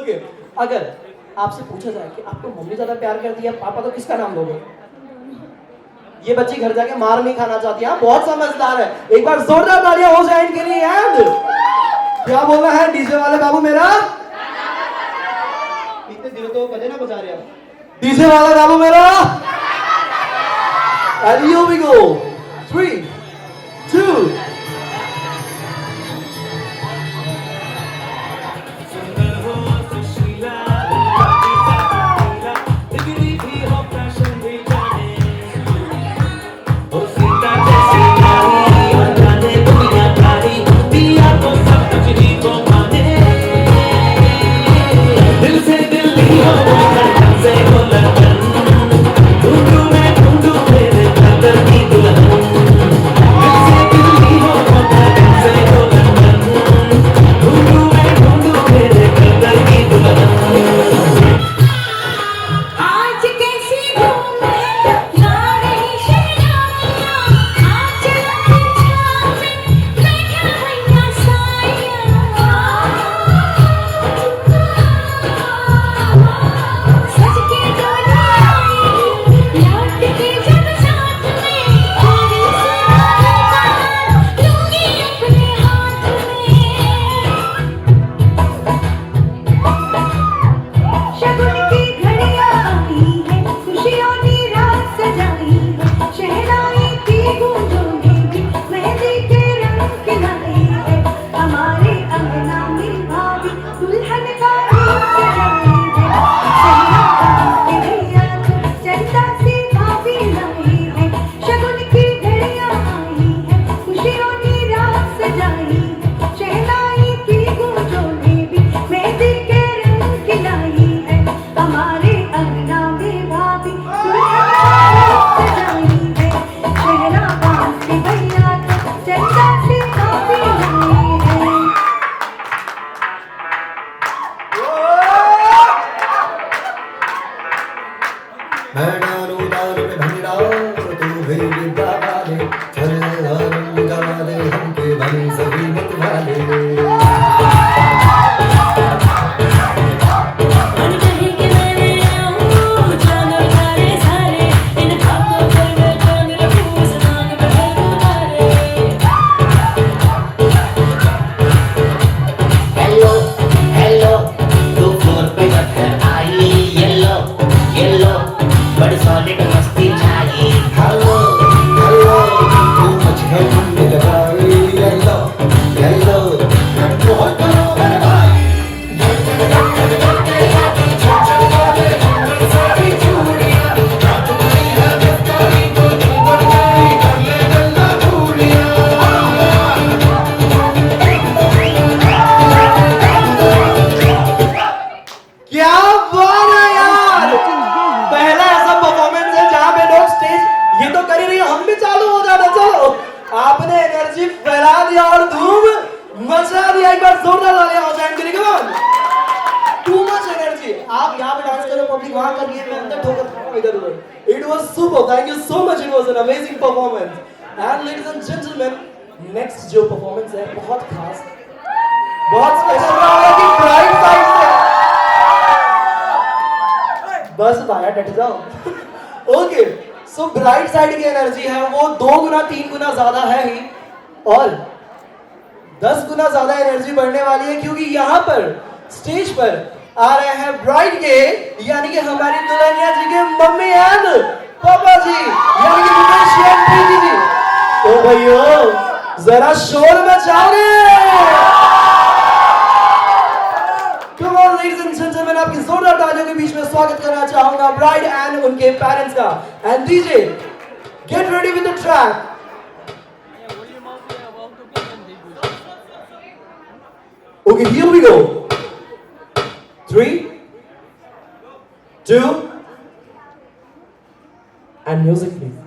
Okay, अगर आपसे पूछा जाए कि आपको मम्मी ज्यादा प्यार करती है पापा, तो किसका नाम लोगे? ये बच्ची घर जाके मार नहीं खाना चाहती है, बहुत समझदार है। एक बार जोरदार तालियां हो जाए इनके लिए। एंड क्या बोल रहा है डीजे वाले बाबू मेरा? इतने दिनों तो बजे ना बजा रहे आप। डीजे वाले बाबू मेरा। And here we go. 3, 2. It was super. Thank you so much. It was an amazing performance. And ladies and gentlemen, next जो performance है बहुत खास, बहुत स्पेशल रहा कि ब्राइट साइड से। बस भाया डट जाओ। ओके, सो ब्राइट साइड की एनर्जी है वो 2 गुना 3 गुना ज्यादा है ही, और 10 गुना ज्यादा एनर्जी बढ़ने वाली है, क्योंकि यहाँ पर स्टेज पर आ रहे हैं ब्राइड के, यानी कि हमारी दुल्हनिया जी के मम्मी एंड पापा जी, यानी कि मुकेश एंड प्रीति जी। ओ भैया जरा शोर मचाओगे? Come on ladies and gentlemen, आपकी जोरदार तालियों के बीच में स्वागत करना चाहूंगा ब्राइड एंड उनके पेरेंट्स का। And DJ get ready with the track. Okay, here we go. 3, 2, and music please.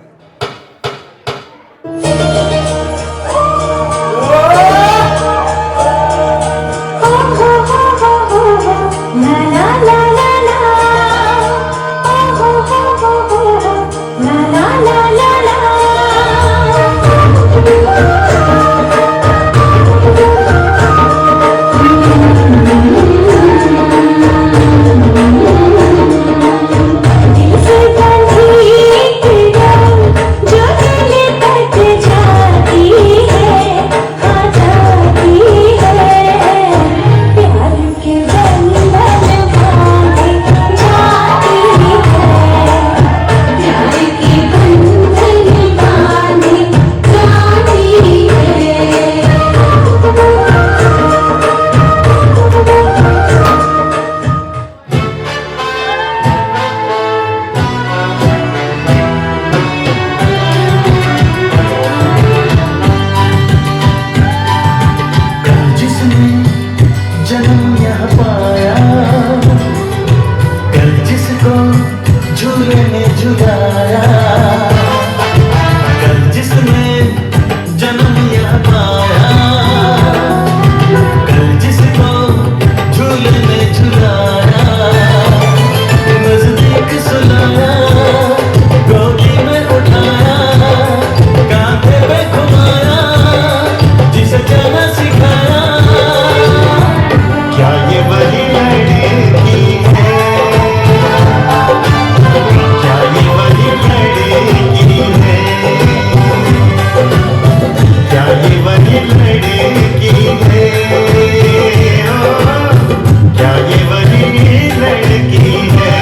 झुलाया, नजदीक सुलाया, गोदी में उठाया, कांधे पे घुमाया, जिसे चलना सिखाया। क्या ये वही लड़की है? क्या ये वही लड़की है? क्या ये वही लड़की है? क्या ये वही लड़की है?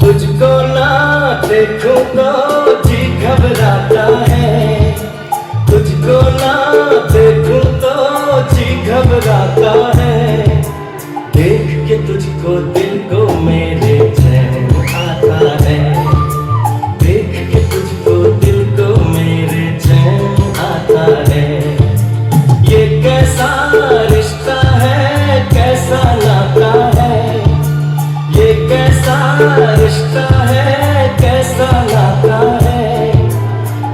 तुझको ना देखूं तो जी घबराता है, तुझको ना देखूं तो जी घबराता है, देख के तुझको दिल को मेरे चैन आता है, देख के तुझको दिल को मेरे चैन आता है। ये कैसा रिश्ता है, कैसा नाता है, ये कैसा रिश्ता है, कैसा नाता है,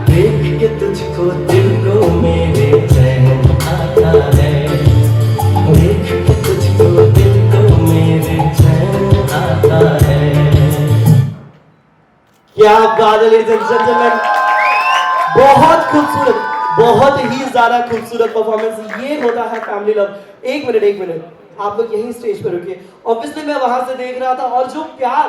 देख के तुझको दिल को मेरे चैन आता है, देख के तुझको दिल को मेरे चैन आता है। क्या बात है लेडीज एंड जेंटलमैन, बहुत खूबसूरत, बहुत ही ज्यादा खूबसूरत परफॉर्मेंस। ये होता है फैमिली लव। एक मिनट, आप लोग यही स्टेज पर रुकिए। ऑब्वियसली मैं वहां से देख रहा था और जो प्यार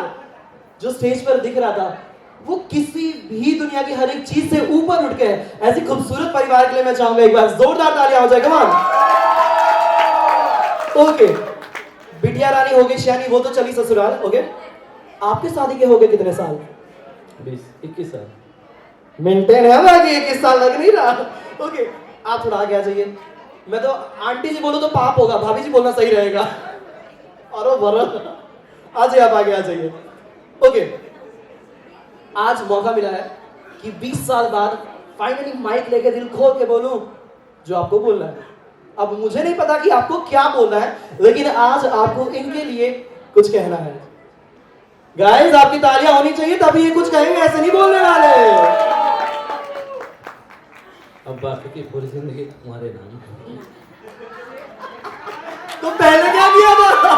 जो स्टेज पर दिख रहा था वो किसी भी दुनिया की हर एक चीज से ऊपर उठ के है। ऐसी खूबसूरत परिवार के लिए मैं चाहूंगा एक बार जोरदार तालियां हो जाए। Come on. ओके, बिटिया रानी हो गई शियानी, वो तो चली ससुराल। ओके, आपके शादी के हो गए कितने साल? 20-21 साल। मेंटेन है बाकी 21 साल लग नहीं रहा। ओके, आप थोड़ा आगे आ जाइए। मैं तो आंटी जी बोलूं तो पाप होगा, भाभी जी बोलना सही रहेगा। अरे बड़ा आ जाइए, आप आगे आ जाइए। ओके, आज मौका मिला है कि 20 साल बाद फाइनली माइक लेके दिल खोल के बोलूं जो आपको बोलना है। अब मुझे नहीं पता कि आपको क्या बोलना है, लेकिन आज आपको इनके लिए कुछ कहना है। गाइस, आपकी तालियां होनी चाहिए तभी ये कुछ कहेंगे, ऐसे नहीं बोलने वाले। अब बाकी की पूरी जिंदगी तुम्हारे नाम। तो पहले क्या किया था?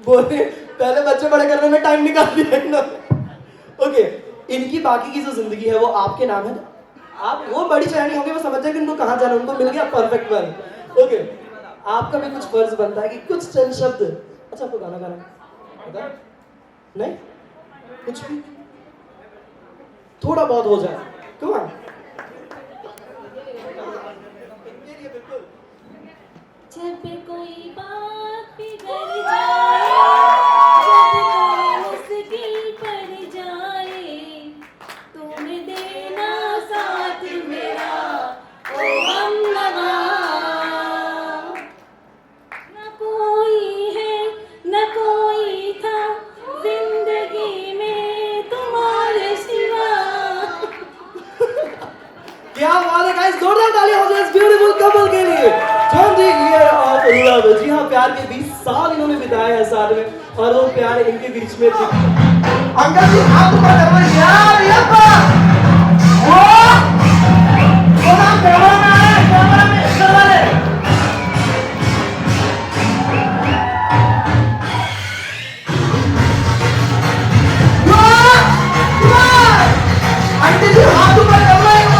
बोले पहले बच्चे बड़े करने में टाइम निकाल दिया इन्होंने। ओके, इनकी बाकी की जो जिंदगी है वो आपके नाम है। आप वो बड़ी चैनी होंगे, वो समझ जाए कि उनको कहाँ जाना, उनको मिल गया परफेक्ट वन। ओके, आपका भी कुछ फर्ज बनता है कि कुछ चंद शब्द। अच्छा, आपको गाना गाना नहीं, कुछ भी थोड़ा बहुत हो जाए। Come on. जब कोई बात बिगड़ जाए, जब कोई मुश्किल पड़ जाए, तुम देना साथ मेरा ओ हमनवा। न कोई है न कोई था जिंदगी में तुम्हारे सिवा। क्या बात है गाइस, जोरदार तालियां हो जाए इस ब्यूटीफुल कपल के लिए। 20 year of love। जी हाँ, प्यार के 20 साल इन्होंने बिताए हैं साथ में और वो प्यार इनके बीच में अंकल जी आप ऊपर करवाइए यार। ये वो नाम कैमरा में आ रहा है, कैमरा में इधर वाले। आंटी जी हाथ ऊपर करवाइए।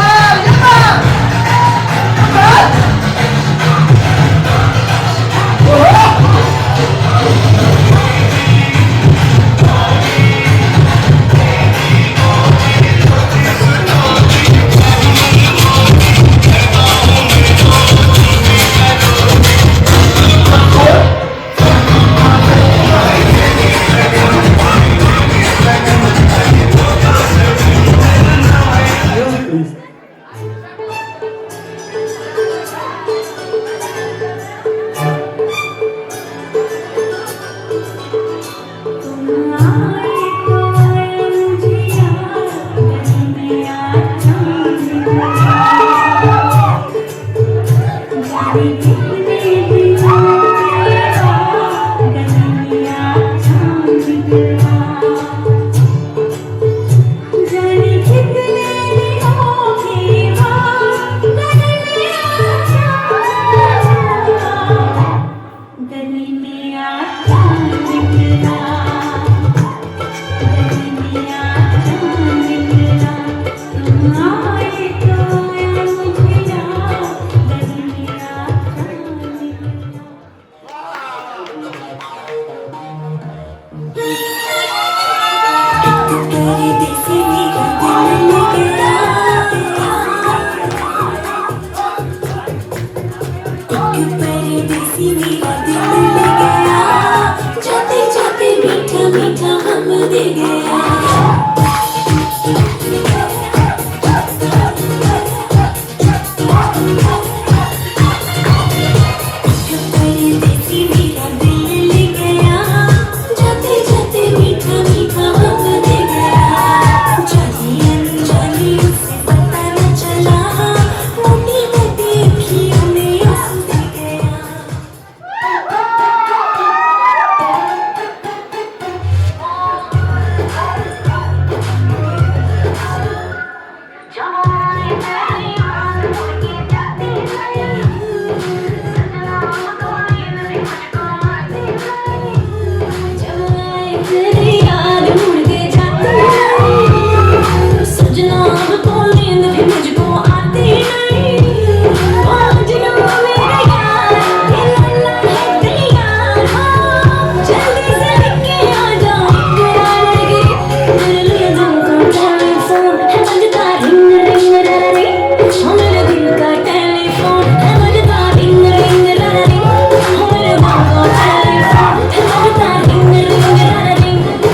दिल ले गया जाते जाते मीठा मीठा हम दे गया परदेसी मेरा दिल ले गया जाते जाते मीठा मीठा हम दे गया जानी अनजानी उसे पता न चला मोटी मोटी अखियों में आंसू दे गया तेरी याद उड़ के जाती है सजना अब तो नींद भी मुझको आती नहीं आज ना मेरे यार ये लल्ला है तैयार हाँ जल्दी से लेके आ जाओ प्यार लगे मेरे लिए तुमको टेलीफोन है बजता रिंग रिंग ररी हाँ मेरे दिल का टेलीफोन है बजता रिंग रिंग ररी हाँ मेरे दिल का टेलीफोन है बजता रिंग रिंग ररी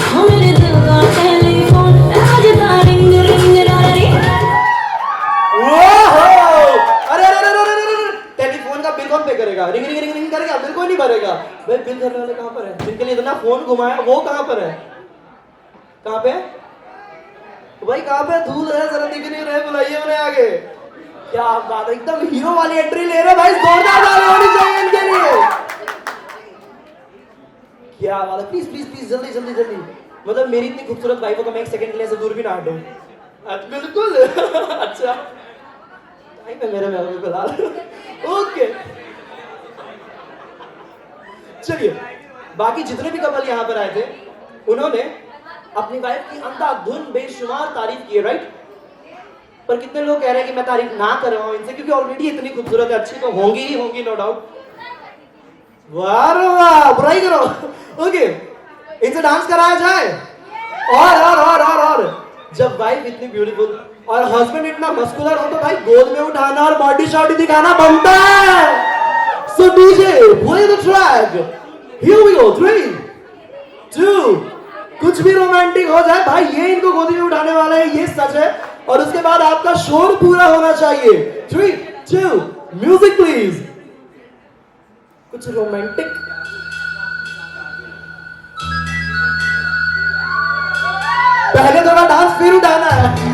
हाँ मेरे दिल का टेलीफोन है बजता रिंग रिंग ररी ओहो! अरे अरे अरे अरे अरे अरे! टेलीफोन का बिल कौन पे करेगा? रिंग रिंग रिंग रिंग करेगा, बिल कोई नहीं भरेगा। भाई बिल भरने वाले कहाँ पर है? जिनके लिए इतना फोन घुमाया वो कहाँ पर है? कहाँ पे? भाई कहाँ पे धूल है, जरा दिख नहीं रहे, बुलाइए उन्हें आगे। क्या बात है, एकदम हीरो वाली एंट्री ले रहे भाई, जोरदार ताली होनी चाहिए इनके लिए। क्या बात है, प्लीज प्लीज प्लीज जल्दी जल्दी जल्दी। मतलब मेरी इतनी खूबसूरत वाइफ को मैं एक सेकंड के लिए ऐसे दूर भी ना हटूं। बिल्कुल अच्छा टाइम है मेरे में अभी फिलहाल। ओके चलिए, बाकी जितने भी कपल यहाँ पर आए थे उन्होंने अपनी वाइफ की अंधाधुन बेशुमार तारीफ की है, राइट? पर कितने लोग कह रहे हैं कि मैं तारीफ ना कर रहा हूं इनसे, क्योंकि ऑलरेडी इतनी खूबसूरत है, अच्छी तो होंगी ही होंगी, नो डाउट। वाह वाह, बुराई करो। ओके, इनसे डांस कराया जाए। और जब वाइफ इतनी ब्यूटीफुल और हस्बैंड इतना मस्कुलर हो तो भाई गोद में उठाना और बॉडी शॉडी दिखाना बनता है। So DJ play the track, here we go, 3 2 कुछ भी रोमांटिक हो जाए भाई, ये इनको गोदी में उठाने वाला है, ये सच है। और उसके बाद आपका शोर पूरा होना चाहिए। 3 2 म्यूजिक प्लीज। कुछ रोमांटिक पहले थोड़ा डांस फिर उठाना है।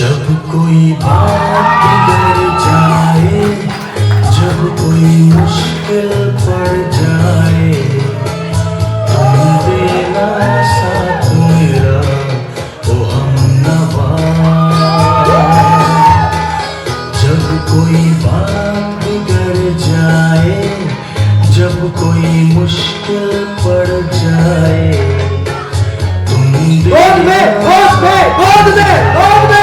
जब कोई बात बिगड़ जाए, जब कोई मुश्किल पड़ जाए, तुम देना साथ मेरा ओ हमनवा। जब कोई बात बिगड़ जाए, जब कोई मुश्किल पड़ जाए, तुम गोद में गोद में गोद में गोद में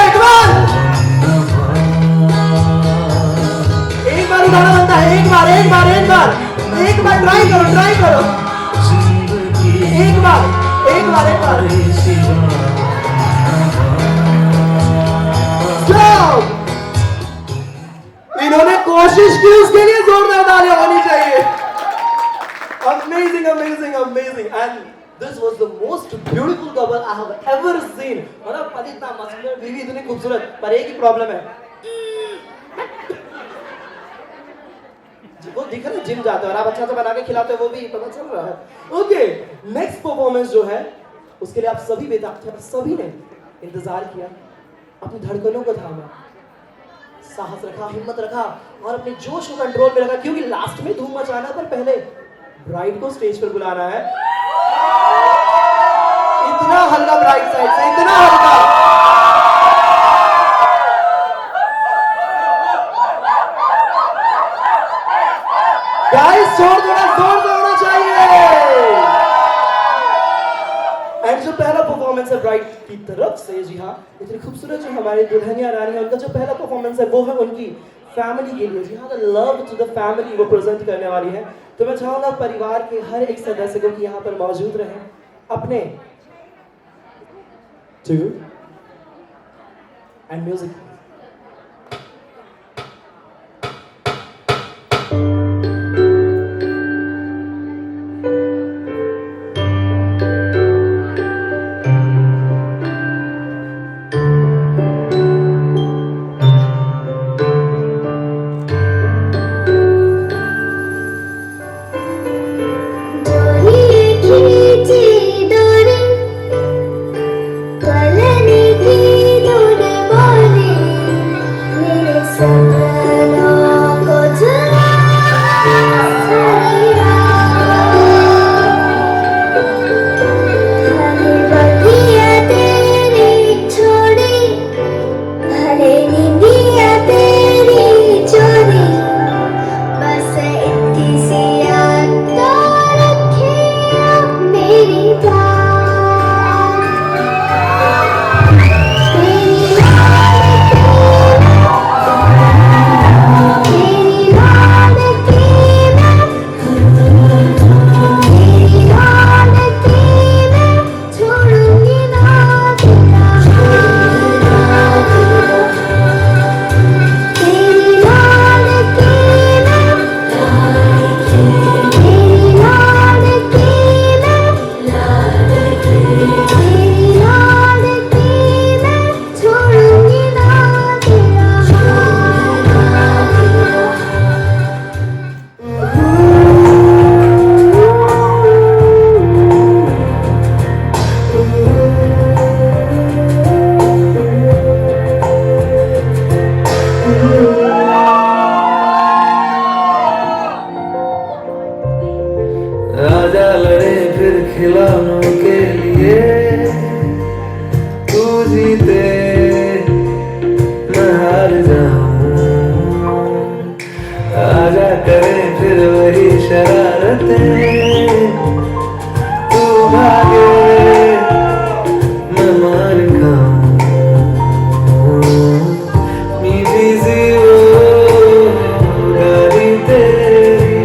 एक बार उठाना बनता है, एक बार एक बार एक बार एक बार ट्राई करो एक बार एक बार एक बार। इन्होंने कोशिश की, उसके लिए जोरदार तालियां होनी चाहिए। Amazing amazing amazing and this was the most beautiful couple I have ever seen. मतलब पति इतना मस्कुलर, बीवी इतनी खूबसूरत, पर एक ही प्रॉब्लम है, वो दिख रहा है जिम जाते हो और आप अच्छा तो बना के खिलाते हो, वो भी पता चल रहा है। ओके, नेक्स्ट परफॉर्मेंस जो है उसके लिए आप सभी बेताब थे, सभी ने इंतजार किया, अपनी धड़कनों को थामा, साहस रखा, हिम्मत रखा और अपने जोश को कंट्रोल में रखा, क्योंकि लास्ट में धूम मचाना, पर पहले ब्राइड को स्टेज पर बुलाना है। इतना हल्का ब्राइड साइड से, इतना हल्का। गाइस जोर से होना चाहिए। परफॉर्मेंस है ब्राइड की तरफ से। जी हाँ, इतनी खूबसूरत जो हमारी दुल्हनिया रानी है, उनका जो पहला परफॉर्मेंस है वो है उनकी फैमिली के लिए। जी हाँ, the love to the family वो प्रेजेंट करने वाली है। तो मैं चाहूंगा परिवार के हर एक सदस्य को कि यहाँ पर मौजूद रहे अपने टू एंड म्यूजिक। राजा लड़े फिर खिलौनों के लिए, तू जीते मैं हार जाऊं। राजा करे फिर वही शरारतें, तू भागे मैं मार खाऊं। मीठी सी वो गाली तेरी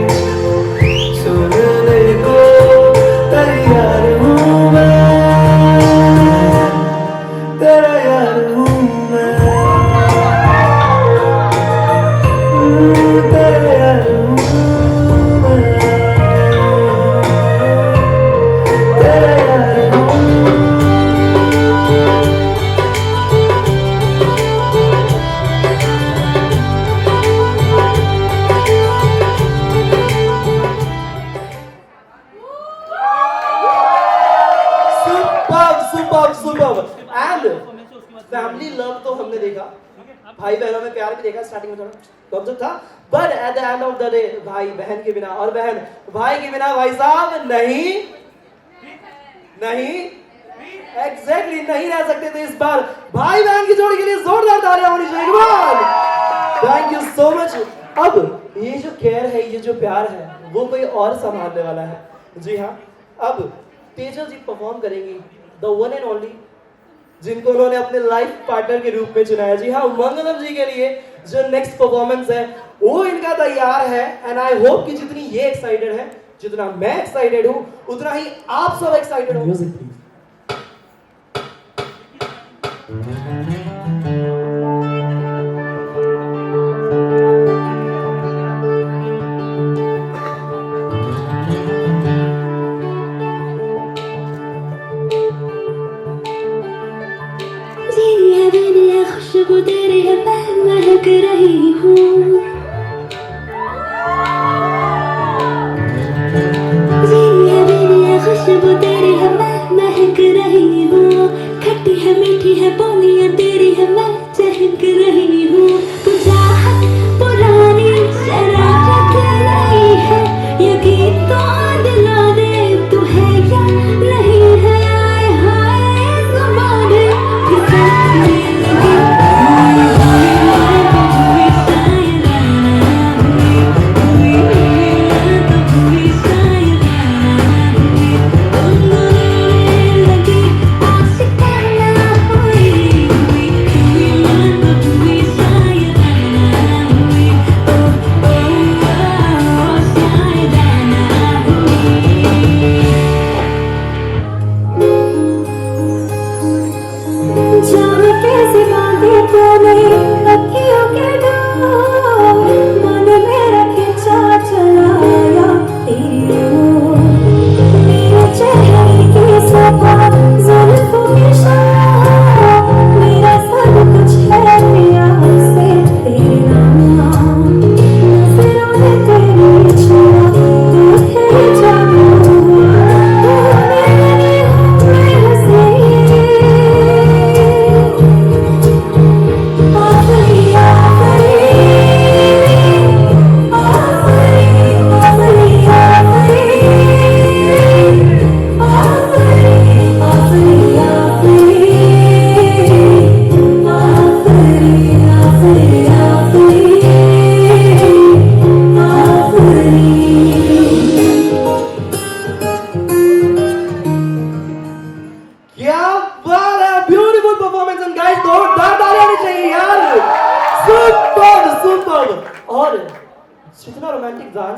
सुनने को तैयार हूँ मैं, तेरा यार हूँ मैं, तेरा यार हूँ मैं, तेरा यार हूँ। Super super and family love तो हमने देखा, भाई बहनों में प्यार भी देखा स्टार्टिंग में थोड़ा कम था, but at the end of the day भाई बहन के बिना और बहन भाई के बिना भाई साहब नहीं नहीं एग्जैक्टली नहीं रह सकते थे। इस बार भाई बहन की जोड़ी के लिए जोरदार तालियां होनी चाहिए। Thank you so much. अब ये जो केयर है, ये जो प्यार है, वो कोई और संभालने वाला है। जी हाँ, अब तेजल जी परफॉर्म करेंगी द वन एंड ओनली, जिनको उन्होंने अपने लाइफ पार्टनर के रूप में चुना है। जी हाँ, मंगलम जी के लिए जो नेक्स्ट परफॉर्मेंस है वो इनका तैयार है। एंड आई होप कि जितनी ये एक्साइटेड है, जितना मैं एक्साइटेड हूँ, उतना ही आप सब एक्साइटेड हो। Music please. खुशबू तेरी है, मैं महक रही हूँ। खुशबू तेरी है, मैं महक रही हूँ। खट्टी है मीठी है बोलियां तेरी है, मैं चहक रही हूँ। तू चाहत पुरानी शरारत नहीं है, ये गीत तो दिला दे तू है या नहीं है। आए हाय ज़ुबाने फिसलती लगी,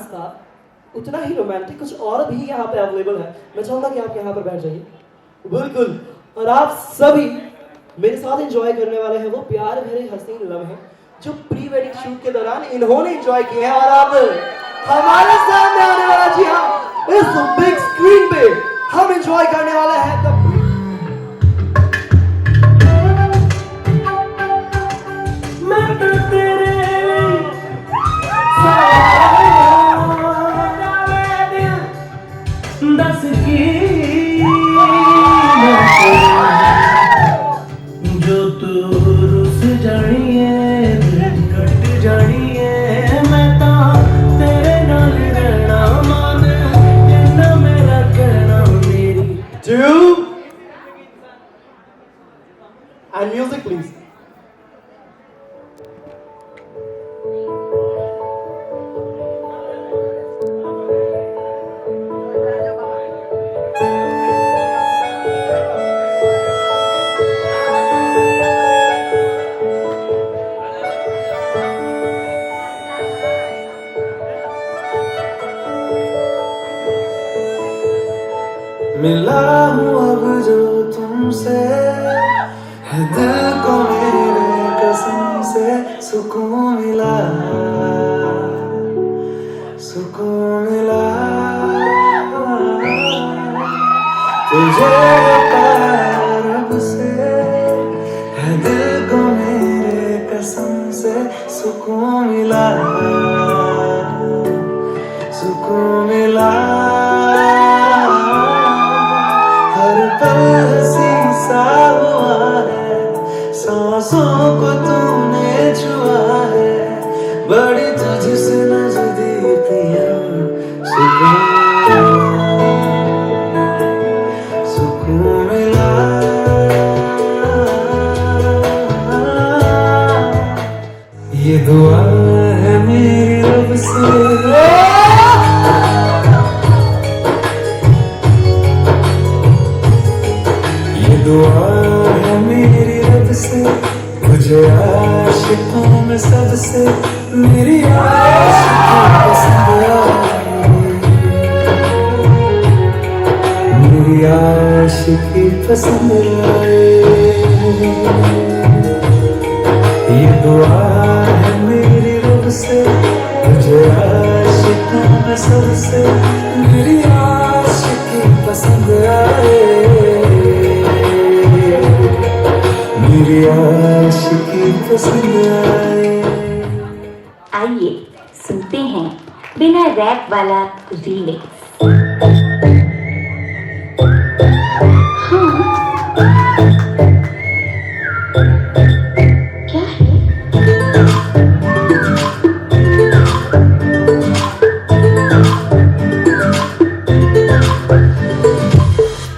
था उतना ही रोमांटिक कुछ और भी यहाँ पे अवेलेबल है। मैं चाहूंगा कि आप यहाँ पर बैठ जाइए। बिल्कुल। और आप सभी मेरे साथ एंजॉय करने वाले हैं वो प्यार भरे हसीन लम्हे जो प्री वेडिंग शूट के दौरान इन्होंने एंजॉय किए हैं। और अब हमारे सामने आने वाला, जी हाँ, इस बिग स्क्रीन पे हम एंजॉय करने वाले हैं मैं तो तेरे दस की जो तू रुस जानी है कट जानी है मैं तो तेरे नाल रहना मान इन्ना मेरा कहना मेरी 2 and music please. मिला हूँ अब जो तुमसे है दिल को मेरे कसम से सुकून मिला तुझे प्यार अब से है दिल को मेरे कसम से सुकून मिला हर पल हंसी सा हुआ है सांसों को तूने छुआ है बड़ी तुझसे नजदीक पिया सुकून मिला ये दुआ है मेरी रब से दुआ है मेरी रब से मुझे आशिकों में सबसे मेरी आशिकी पसंद आए मेरी आशिकी पसंद आए ये दुआ है मेरी रब से मुझे आशिकों में सबसे मेरी आशिकी पसंद आए मेरी आशिकी पसंद आए। आइए सुनते हैं बिना रैप वाला रीमिक्स। क्या है?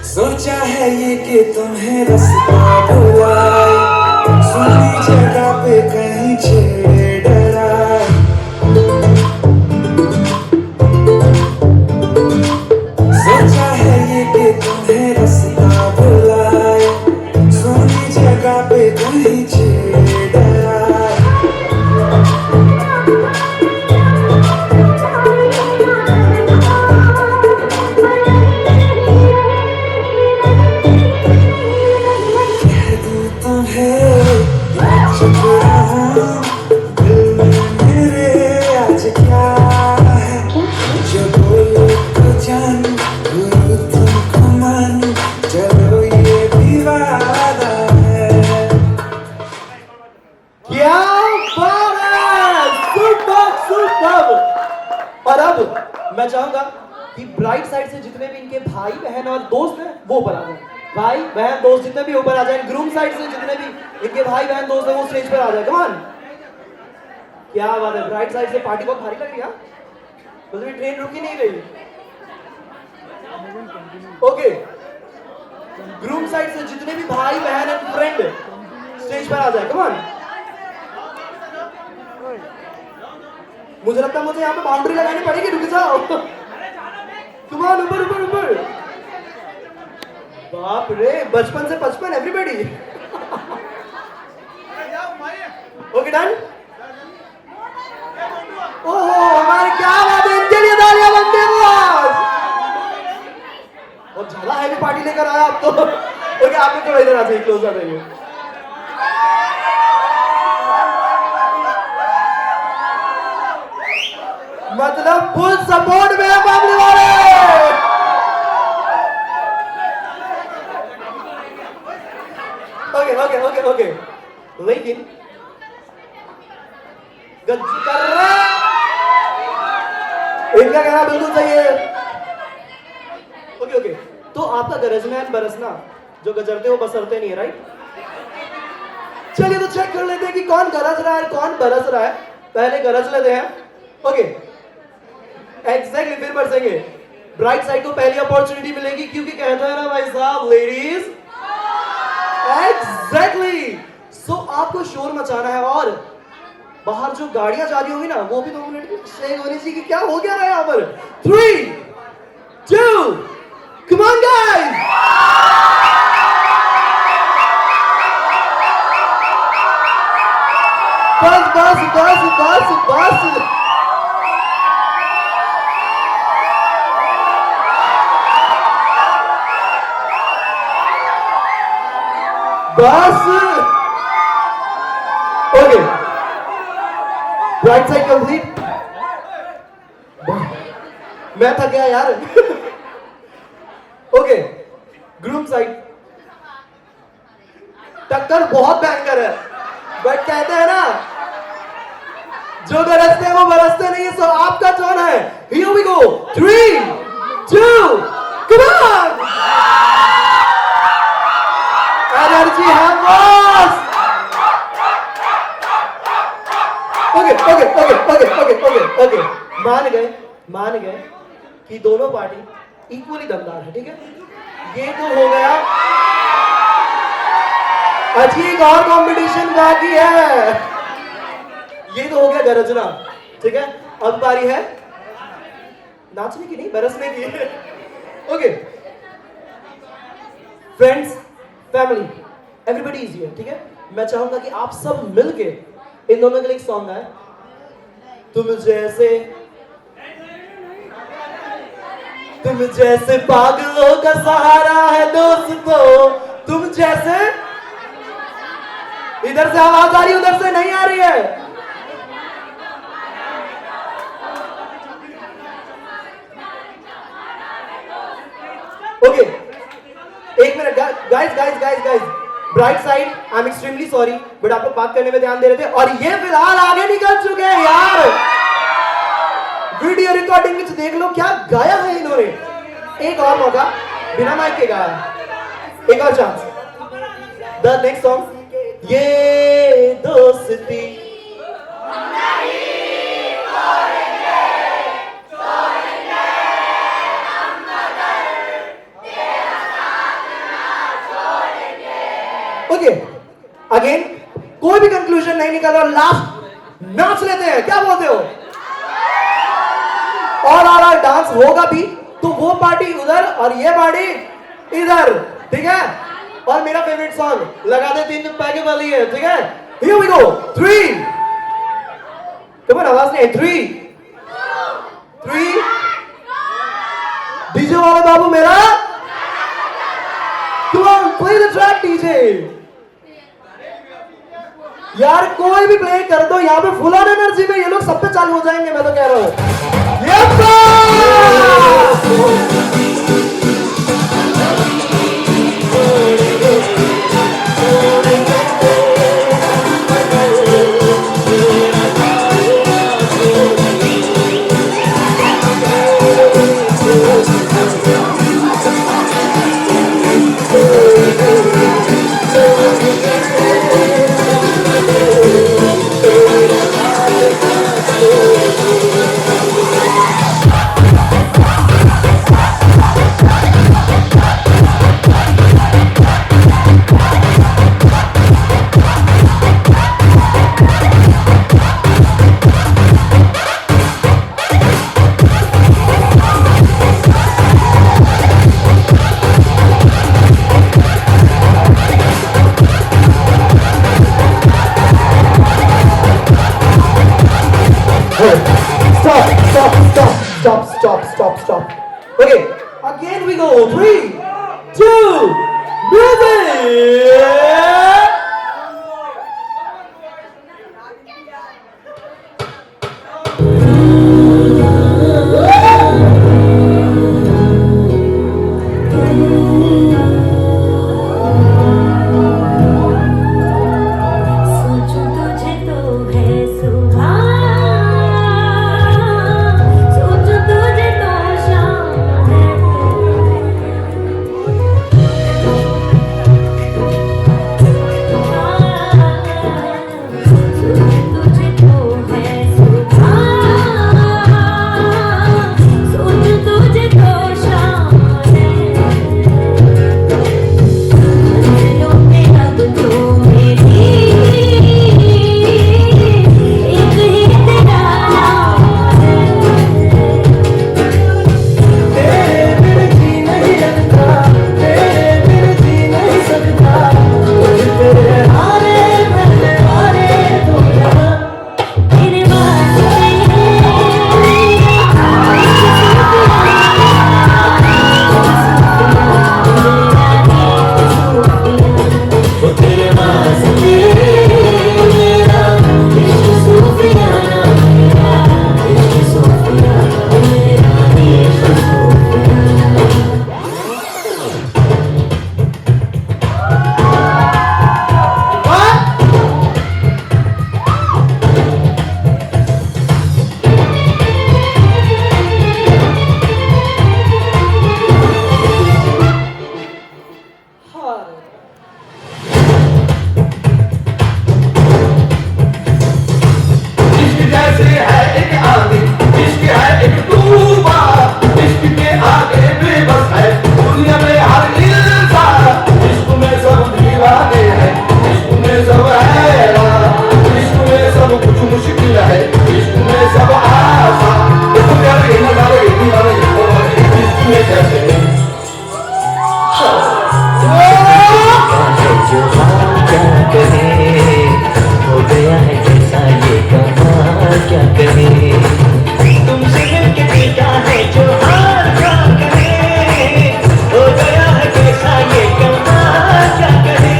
सोचा है ये कि तुम्हें रास्ता भुलाए सुनी जगह पे कहीं छेड़ डराए सोचा है ये कि तुम्हें रास्ता भुलाए सुनी जगह पे कहीं छेड़ डराए और अब मैं चाहूंगा कि ब्राइट साइड से जितने भी इनके भाई बहन और दोस्त हैं वो ऊपर आ जाएं। भाई बहन दोस्त जितने भी ऊपर आ जाएं। ग्रूम साइड से जितने भी इनके भाई बहन दोस्त हैं वो स्टेज पर आ जाए। कम ऑन, क्या बात है। ब्राइट साइड से पार्टी बहुत भारी लग रही है। उसमें ट्रेन रुकी नहीं रही। ओके, ग्रूम साइड से जितने भी भाई बहन एंड फ्रेंड स्टेज पर आ जाए। कम ऑन, मुझे लगता है मुझे यहाँ पे बाउंड्री लगानी पड़ेगी। रुक जाओ। तुम ऊपर ऊपर ऊपर। बाप रे, बचपन से 55 एवरीबॉडी। Okay done. ओहो, हमारे क्या बात है इनके लिए। और ज्यादा हैवी पार्टी लेकर आया आप तो। ओके आप लोग तो इधर आ जाइए, क्लोज आ जाइए। मतलब फुल सपोर्ट में है मामले वाले। ओके ओके ओके ओके, लेकिन गज्जू कर रहा है, इनका कहना बिल्कुल सही है। ओके ओके, तो आपका गरजना एंड बरसना जो गजरते वो बसरते नहीं है, राइट? चलिए तो चेक कर लेते हैं कि कौन गरज रहा है कौन बरस रहा है। पहले गरज लेते हैं। ओके एग्जैक्टली, फिर बरसेंगे। ब्राइट साइड को पहली अपॉर्चुनिटी मिलेगी क्योंकि कहते हैं ना भाई साहब, लेडीज एग्जैक्टली। सो आपको शोर मचाना है और बाहर जो गाड़ियां जा रही होंगी ना वो भी 2 मिनट की शेक होनी चाहिए कि क्या हो गया है यहाँ पर। 3, 2, come on guys! बस बस बस बस बस बस। Okay, right side complete. मैं थक गया यार। ओके, ग्रुप साइड टक्कर बहुत भयंकर है, बट कहते हैं ना जो गरजते हैं वो बरसते नहीं है। सो आपका टर्न है। Here we go. 3, 2, come on. Energy है boss. Okay okay okay okay okay okay okay, मान गए कि दोनों पार्टी इक्वली दमदार है, ठीक है? ये तो हो गया। अजी एक और कंपटीशन बाकी है। ये तो हो गया गरजना, ठीक है? अब बारी है नाचने की, नहीं बरसने की। Okay friends, family, everybody is here, ठीक है? मैं चाहूंगा कि आप सब मिलके इन दोनों के लिए एक सॉन्ग गाएं। तुम जैसे पागलों का सहारा है दोस्तों, तुम जैसे। इधर से आवाज आ रही, उधर से नहीं आ रही है। ओके एक minute guys guys guys guys, bright side I am extremely sorry, but आप लोग बात करने में ध्यान दे रहे थे और ये फिलहाल आगे निकल चुके हैं यार। वीडियो रिकॉर्डिंग में देख लो क्या गाया है इन्होंने। एक और मौका, बिना माइक के गाया, एक और चांस। द नेक्स्ट सॉन्ग, ये दोस्ती ओके अगेन, कोई भी कंक्लूजन नहीं निकला, लास्ट नाच लेते हैं, क्या बोलते हो? और डांस होगा भी तो वो पार्टी उधर और ये पार्टी इधर, ठीक है? और मेरा फेवरेट सॉन्ग लगा दे 3 दिन पहले वाली है, ठीक है? Here we go. 3, तुम्हारी आवाज नहीं। 3, 3, डीजे वाले बाबू मेरा, come on play the track DJ। यार कोई भी प्ले कर दो, यहाँ पे फुल ऑन एनर्जी में ये लोग सब पे चालू हो जाएंगे, मैं तो कह रहा हूँ। Stop. Okay, again we go. 3, 2, music! सोचूं तुझे तो है सुबह, सोचूं तुझे तो शाम है। सोचूं तुझे तो है सुबह, सोचूं तुझे तो शाम है। दिलों में अब तो मेरी एक ही तेरा नाम है। तेरे बिन जी नहीं लगता, तेरे बिन जी नहीं सकता, मुझ तेरे हारे मेरे हारे तू यहाँ। तेरे वास्ते वो तेरे वास्ते मेरा इश्क सूफियाना, मेरा इश्क सूफियाना, मेरा इश्क सूफियाना। इश्क जैसे है एक आदि, इश्क है एक तूफा, इश्क के आगे बेबस है दुनिया में हर इंसान। इश्क में सब दीवाने हैं, इश्क में सब हैरान, इश्क में सब कुछ मुश्किल है, इश्क में सब आसान। इश्क में कैसे जो हाल क्या कहे, हो गया है कैसा ये कमाल क्या कहे, तुमसे मिलके जीता है जो हाल क्या कहे, हो गया है कैसा ये कमाल क्या कहे।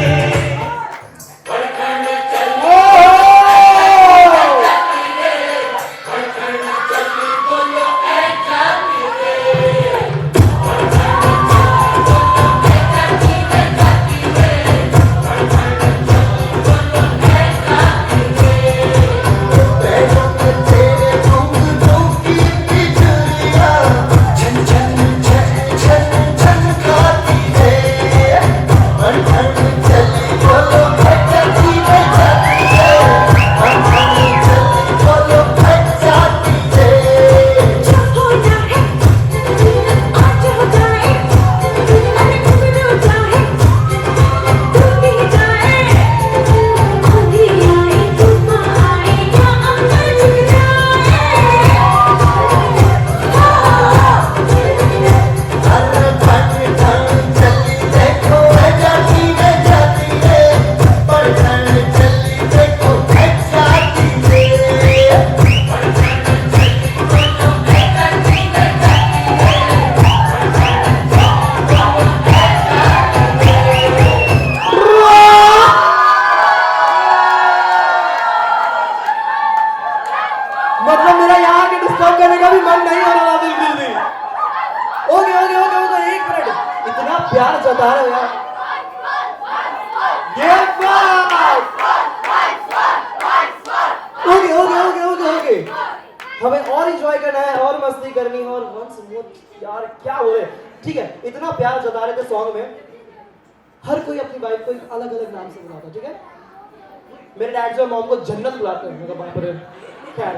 मतलब मेरा यहाँ के डिस्टर्ब करने का भी मन नहीं हो रहा बिल्कुल भी। ओके ओके ओके ओके, एक मिनट, इतना प्यार जता रहे हो यार। ये बात। Okay okay okay okay okay, हमें और एंजॉय करना है और मस्ती करनी है और वंस मोर। यार क्या हो रहा है, ठीक है, इतना प्यार जता रहे थे सॉन्ग में। हर कोई अपनी वाइफ को एक अलग अलग नाम से बुलाता, ठीक है। मेरे डैड और मॉम को जन्नत बुलाते हैं, मतलब वहां पर खैर।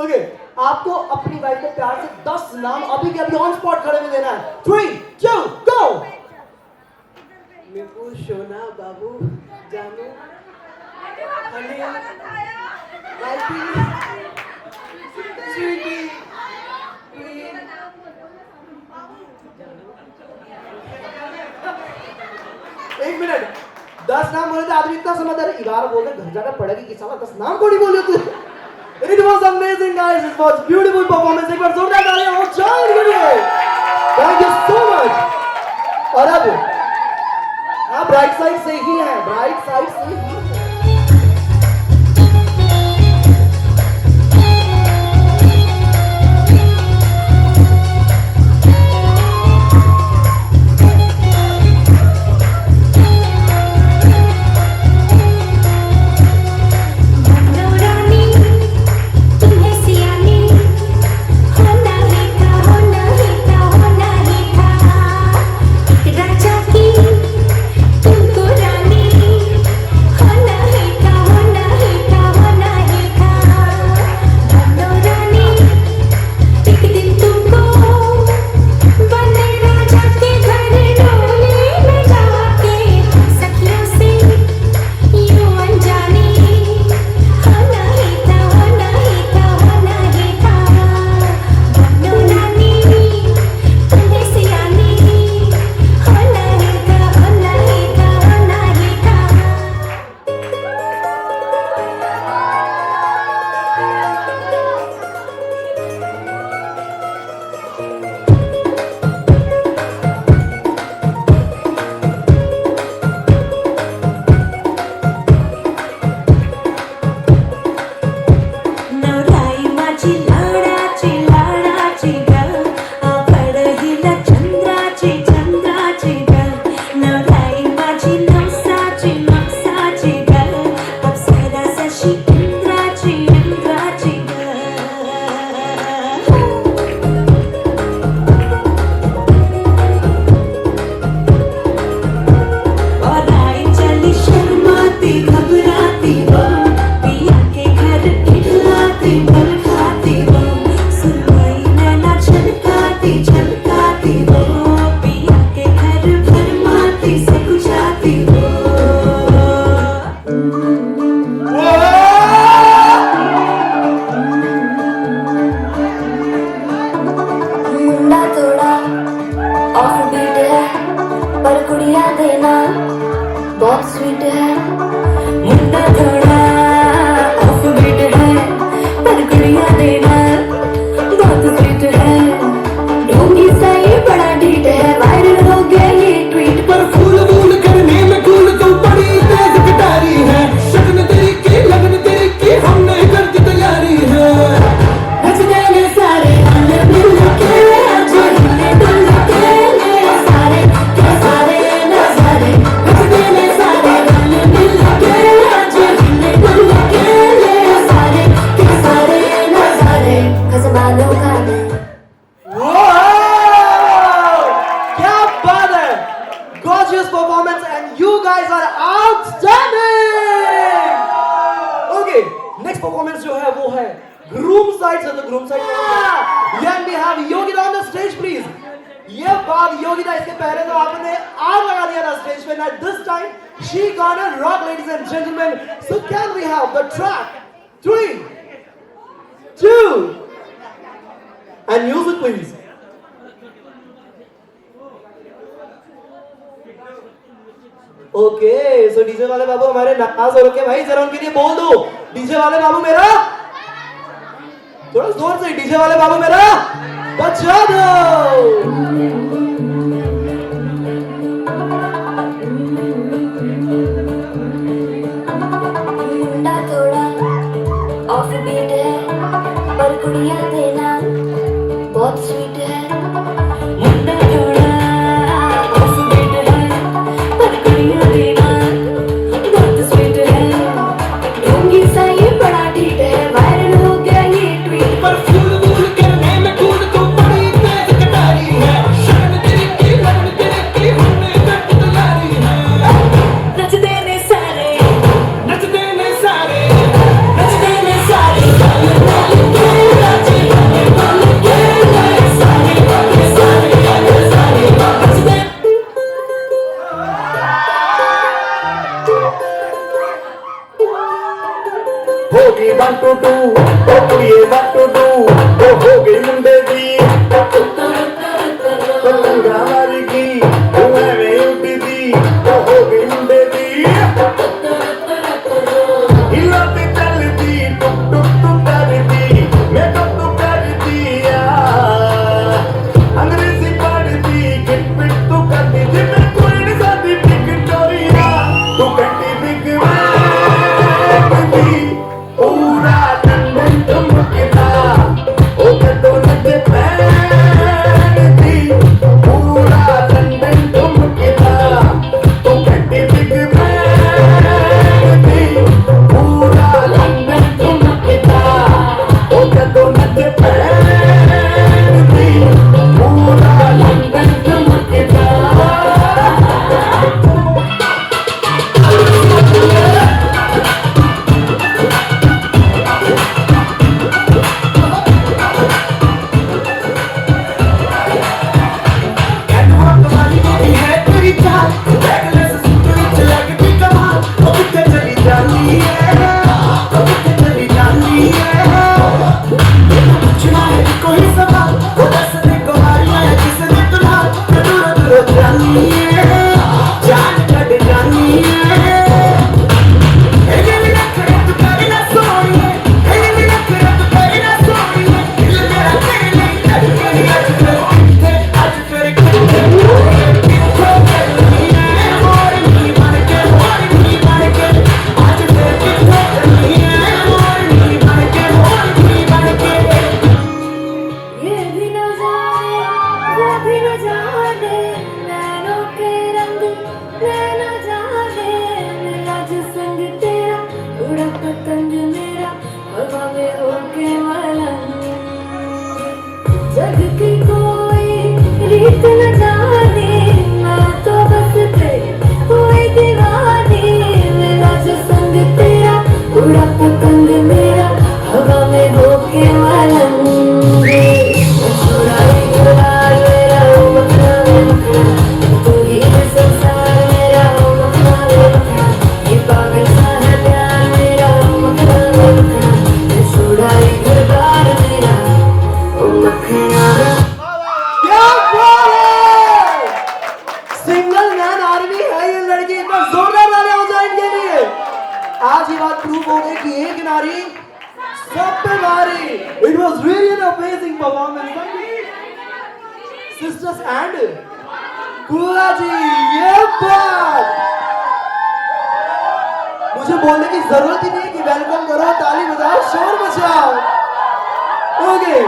ओके, आपको अपनी वाइफ को प्यार से 10 नाम अभी के अभी ऑन स्पॉट खड़े में देना है। 3, 2, गो। मिकू, सोना, बाबू, जानू, हनी, लाइटी, स्वीटी, क्वीन। एक मिनट, 10 नाम बोले तो आदमी इतना समझदार है, 11 बोल रहे घर जाकर पड़ेगी कि साला 10 नाम थोड़ी बोले तू। It was amazing, guys. It was beautiful performance. एक बार जोरदार तालियां हो जाए इनके लिए. Thank you so much. और अब हाँ ब्राइट साइड से ही है, ब्राइट साइड से ही है. रानी तुम्हें सियानी होना ही था, होना ही था, होना ही था. राजा की तुमको रानी होना ही था, होना ही था, होना ही था. रानी एक दिन तुमको बने राजा के घर डोली में जाके सखियों से यूं अनजानी होना ही था, होना ही था, होना ही था. रानी तुम्हें सियानी होना ही था, होना ही था, होना ही था. नवराई माझी लाडाची लाडाची ग, आवड हिला चंद्राची चंद्राची ग. नवराई माझी नवसाची नवसाची ग, अप्सरासाशी इंद्राची इंद्राची ग. और आई चली शर्माती घबराती वो, पिया के घर खिलाती बल खाती वो. सुरमई नैना छलकाती छलकाती वो, पिया के घर भरमाती से गुजाती वो. मुंडा थोड़ा ऑफ बीट है पर कुड़िया देना बहुत स्वीट है. मुंडा थोड़ा ऑफ बीट है पर कुड़िया देना बहुत स्वीट है. ढोंगी सही बड़ा ढीठ है, वायरल हो गया ये ट्वीट पर. फूल फूल करने में कूल तू बड़ी तेज कटारी है. शगन तेरी की लगन तेरी की हमने कर दी तैयारी है. नच गए सारे हल्ले मिल के, आज हिले डुल के सारे के सारे नजारे. नच गए सारे हल्ले मिल के, आज हिले डुल के सारे के सारे नजारे. खजमानों का Wow! क्या बात है! Gorgeous performance and you guys are outstanding! Okay, next performance जो है वो है groom side से. तो groom side and we have Yogita on the stage please. ये बात योगिता, इसके पहले तो आपने आग लगा दिया था स्टेज पे. At this time she gonna rock, ladies and gentlemen. So can we have the track 3, 2 and music please. Okay so DJ वाले बाबू हमारे नाराज हो रखे भाई, जरा उनके लिए बोल दो. डीजे वाले बाबू मेरा थोड़ा जोर से, डीजे वाले बाबू मेरा बजा दो. मुंडा थोड़ा ऑफ बीट है पर कुड़िया देना बहुत स्वीट है. मुंडा थोड़ा ऑफ बीट है पर कुड़िया देना बहुत स्वीट है. ढोंगी सही बड़ा ढीठ है, वायरल हो गया ये ट्वीट पर. फूल फूल करने में कूल तू बड़ी तेज कटारी है. शगन तेरी की लगन तेरी की हमने कर दी तैयारी है. नच देने सारे नच देने सारे नच देने सारे हल्ले मिल के, आज हिले डुल के सारे के सारे नजारे. नच दे होगी 1 2 2 ओ कुड़िए 1 2 2 ओ हो गई मुंडे दी पतंगा मारेगी ओ मैं उड़ी दी ओ हो गई मुंडे दी. हिलाते चलती टुक टुक टुक भारी, सब पे भारी. It was really an amazing performance. Sisters and बुआ जी, ये बात. मुझे बोलने की जरूरत ही नहीं कि वेलकम करो, ताली बजाओ, शोर मचाओ. Okay.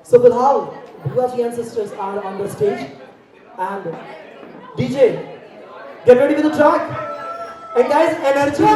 So Bilal, Buaji and sisters are on the stage, and DJ, get ready with the track. And guys, energy.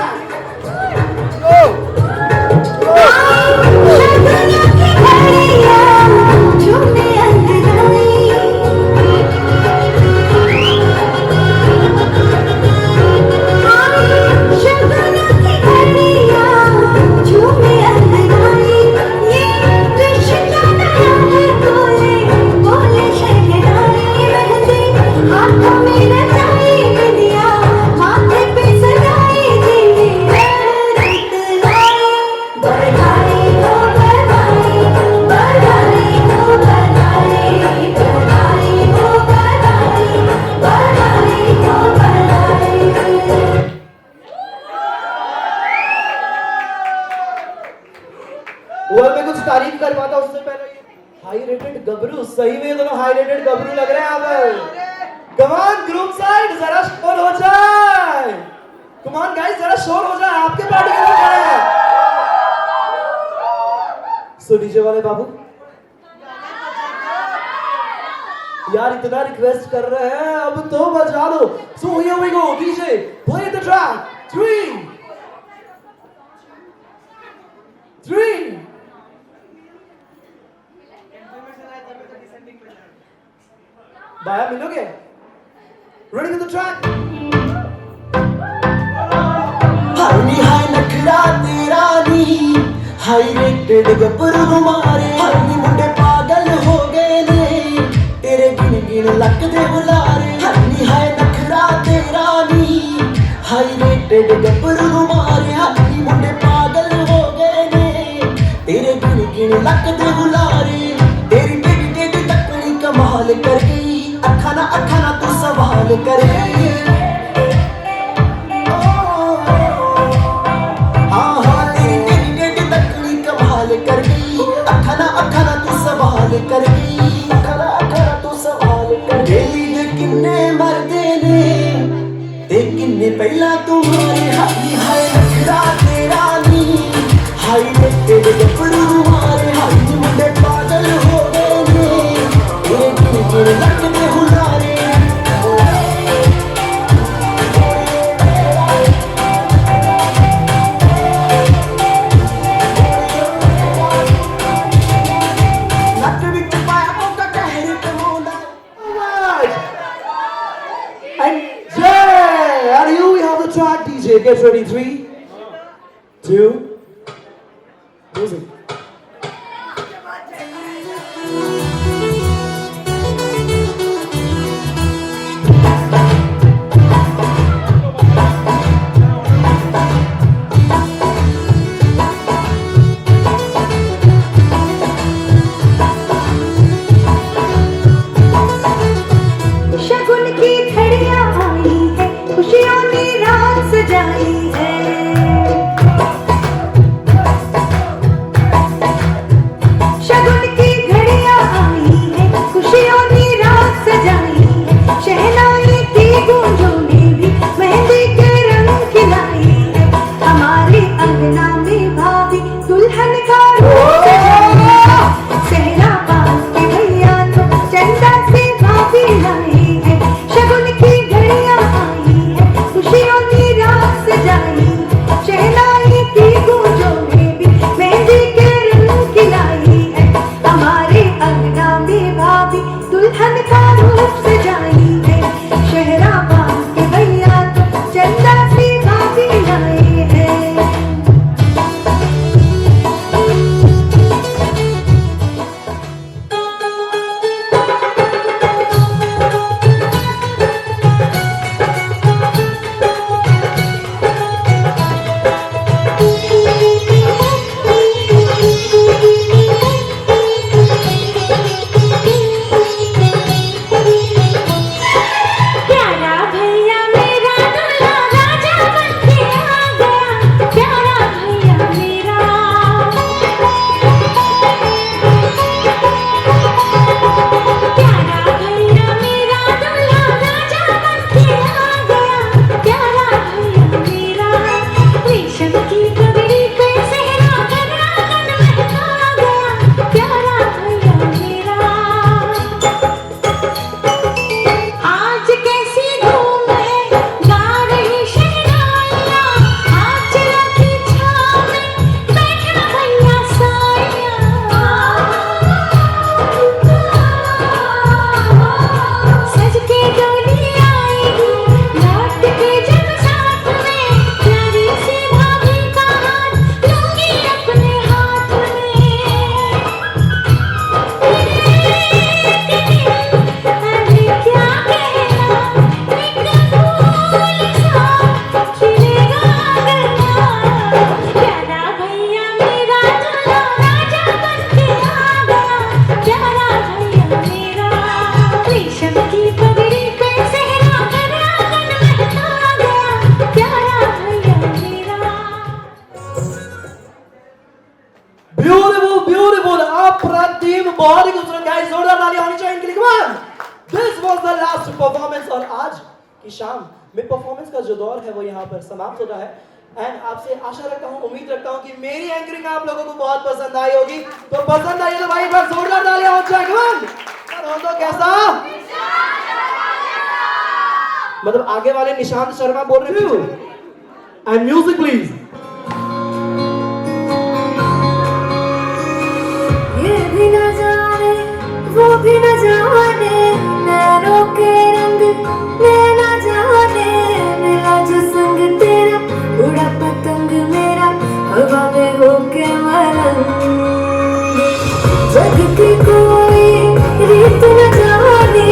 World में कुछ तारीफ कर पाता उससे पहले हाई रेटेड गबरू, सही में ये दोनों हाई रेटेड गबरू लग रहे हैं यहाँ पर. कमान ग्रुप साइड जरा शोर हो जाए. कमान गाइस जरा शोर हो जाए, आपके पार्टी के लोग खड़े हैं. सो डीजे वाले बाबू यार इतना रिक्वेस्ट कर रहे हैं, अब तो बजा दो. So here we go, DJ play the track. 3 बाया मिलोगे? Ready with the track? हाय हाय नखरा तेरा नी, हाय रेटेड गबरू मारे. हाय मुंडे पागल हो गए ने, तेरे गिन गिन लक दे बुलारे. हाय नखरा तेरा नी, हाय रेटेड गबरू मारे. हाय मुंडे पागल हो गए ने, तेरे गिन गिन लक दे बुलारे. तेरी टेढ़ी टेढ़ी तकनी कमाल कर गई, अखा ना तू सवाल करे. हाँ तेरी टेढ़ी टेढ़ी तकनी कमाल कर गई, अखा ना तू सवाल कर गई. अखा ना तू सवाल कर गई. दे किन्ने मरदे ने, दे किन्ने पहला तुम्हारे. हाय हाय नखरा तेरा नी, हाय तेरे गबरू मारे. हाय मुंडे पागल हो गए ने, तेरे गिन गिन लक दे हुलारे. नक विच पाया मौका कहर कमाउंदा. And yeah, and here we have the track. DJ, get ready. 3, 2, music. शगुन की घड़ियां आई है, खुशियों ने रात सजाई है. लास्ट परफॉर्मेंस और आज की शाम में परफॉर्मेंस का जो दौर है वो यहाँ पर समाप्त होता है एंड आपसे आशा रखता हूँ, उम्मीद रखता हूँ कि मेरी एंकरिंग आप लोगों को बहुत पसंद आई होगी। तो पसंद आई तो भाई एक बार जोरदार तालियां हो जाए। हो तो कैसा मतलब आगे वाले निशांत शर्मा बोल रहे थे एंड म्यूजिक प्लीज। ये भी न जाने वो भी न जाने नैनों के रंग मैं न जाने मिला जो संग तेरा उड़ा पतंग मेरा हवा में होके मलंग जग की कोई रीत न जाने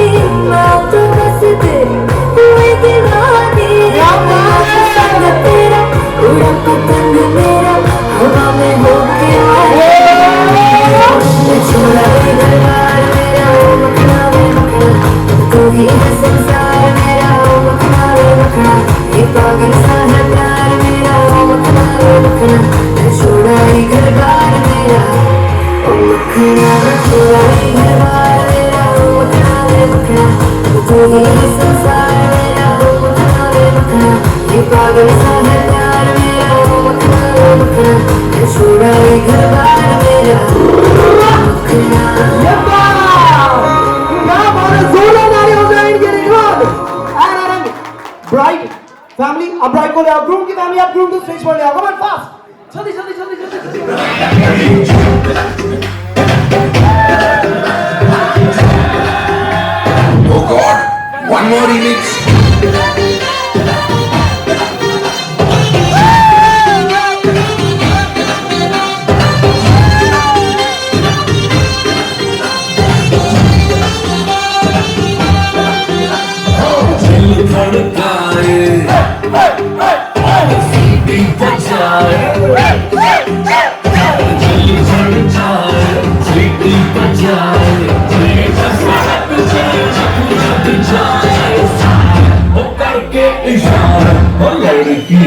मैं तो बस तेरी कोई दीवानी मिला जो संग तेरा उड़ा पतंग मेरा हवा में होके मलंग छोड़ा ये दरबार मेरा ओ मखना वे मखना तू ही है संसार मेरा ओ मखना वे मखना ये पागल सा है प्यार मेरा ओ मखना वे मखना छोड़ा ये दरबार मेरा ओ मखना छोड़ा ये दरबार मेरा ओ मखना वे मखना तू ही है संसार मेरा ओ मखना वे मखना ये पागल सा है प्यार मेरा ओ मखना वे मखना छोड़ा ये दरबार मेरा ब्राइड फैमिली अब ब्राइड को ले आओ, ग्रूम की फैमिली अब ग्रूम को स्टेज पर ले आओ। कम ऑन फास्ट, जल्दी जल्दी जल्दी जल्दी। Oh God, one more remix. दिल धड़काए सीटी बजाए दिल धड़काए सीटी बजाए वो करके इशारा वो लड़की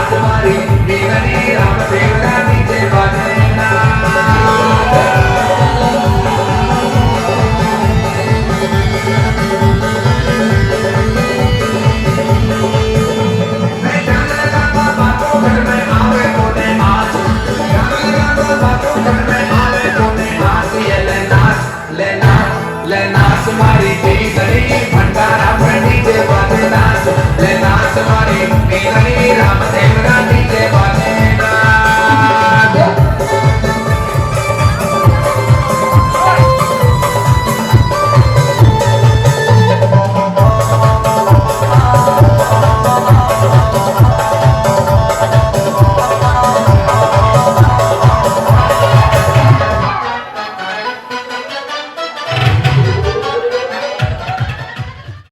राजकुमारी मीननी रामदेव